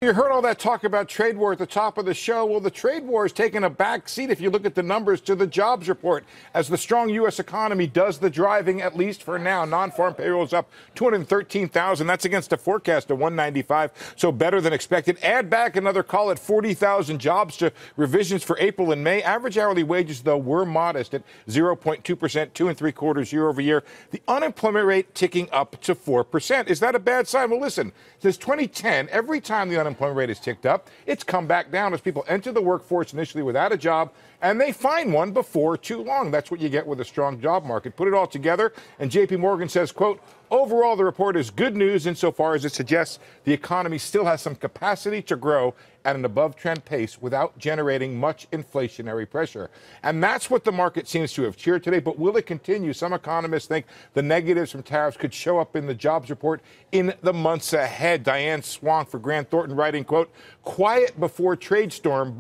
You heard all that talk about trade war at the top of the show. Well, the trade war is taking a back seat if you look at the numbers to the jobs report, as the strong U.S. economy does the driving, at least for now. Non-farm payroll is up 213,000. That's against a forecast of 195, so better than expected. Add back another, call it 40,000 jobs to revisions for April and May. Average hourly wages, though, were modest at 0.2%, 2.75% year over year. The unemployment rate ticking up to 4%. Is that a bad sign? Well, listen, since 2010, every time the unemployment rate has ticked up, it's come back down as people enter the workforce initially without a job, and they find one before too long. That's what you get with a strong job market. Put it all together, and J.P. Morgan says, quote, overall, the report is good news insofar as it suggests the economy still has some capacity to grow at an above-trend pace without generating much inflationary pressure. And that's what the market seems to have cheered today. But will it continue? Some economists think the negatives from tariffs could show up in the jobs report in the months ahead. Diane Swank for Grant Thornton writing, quote, quiet before trade storm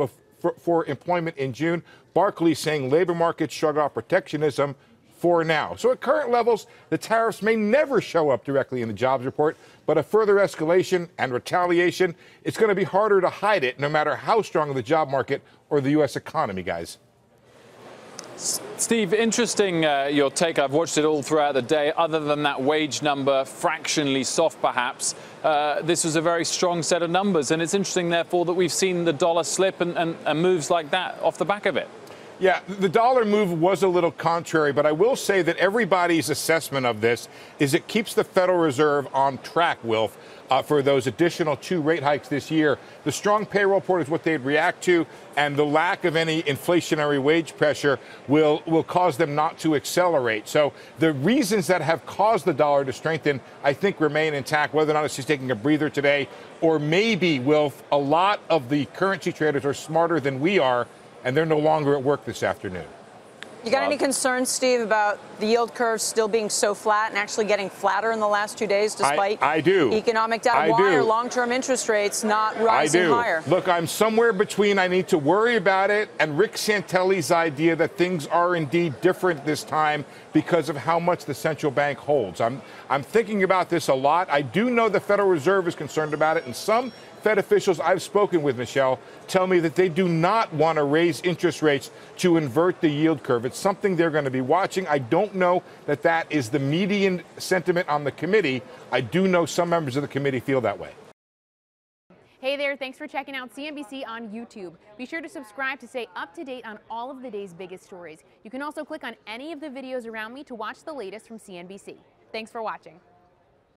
for employment in June. Barclays saying labor markets shrug off protectionism for now. So at current levels, the tariffs may never show up directly in the jobs report, but a further escalation and retaliation, it's going to be harder to hide it no matter how strong the job market or the U.S. economy, guys. Steve, interesting your take. I've watched it all throughout the day. Other than that wage number, fractionally soft perhaps, this was a very strong set of numbers. And it's interesting, therefore, that we've seen the dollar slip and moves like that off the back of it. Yeah, the dollar move was a little contrary, but I will say that everybody's assessment of this is it keeps the Federal Reserve on track, Wilf, for those additional 2 rate hikes this year. The strong payroll report is what they'd react to, and the lack of any inflationary wage pressure will cause them not to accelerate. So the reasons that have caused the dollar to strengthen, I think, remain intact, whether or not it's just taking a breather today, or maybe, Wilf, a lot of the currency traders are smarter than we are, and they're no longer at work this afternoon. You got any concerns, Steve, about the yield curve still being so flat and actually getting flatter in the last 2 days despite I do. economic data? Why are long-term interest rates not rising higher? Look, I'm somewhere between I need to worry about it and Rick Santelli's idea that things are indeed different this time because of how much the central bank holds. I'm thinking about this a lot. I do know the Federal Reserve is concerned about it, and some Fed officials I've spoken with, Michelle, tell me that they do not want to raise interest rates to invert the yield curve. It's something they're going to be watching. I don't know that that is the median sentiment on the committee. I do know some members of the committee feel that way. Hey there, thanks for checking out CNBC on YouTube. Be sure to subscribe to stay up to date on all of the day's biggest stories. You can also click on any of the videos around me to watch the latest from CNBC. Thanks for watching.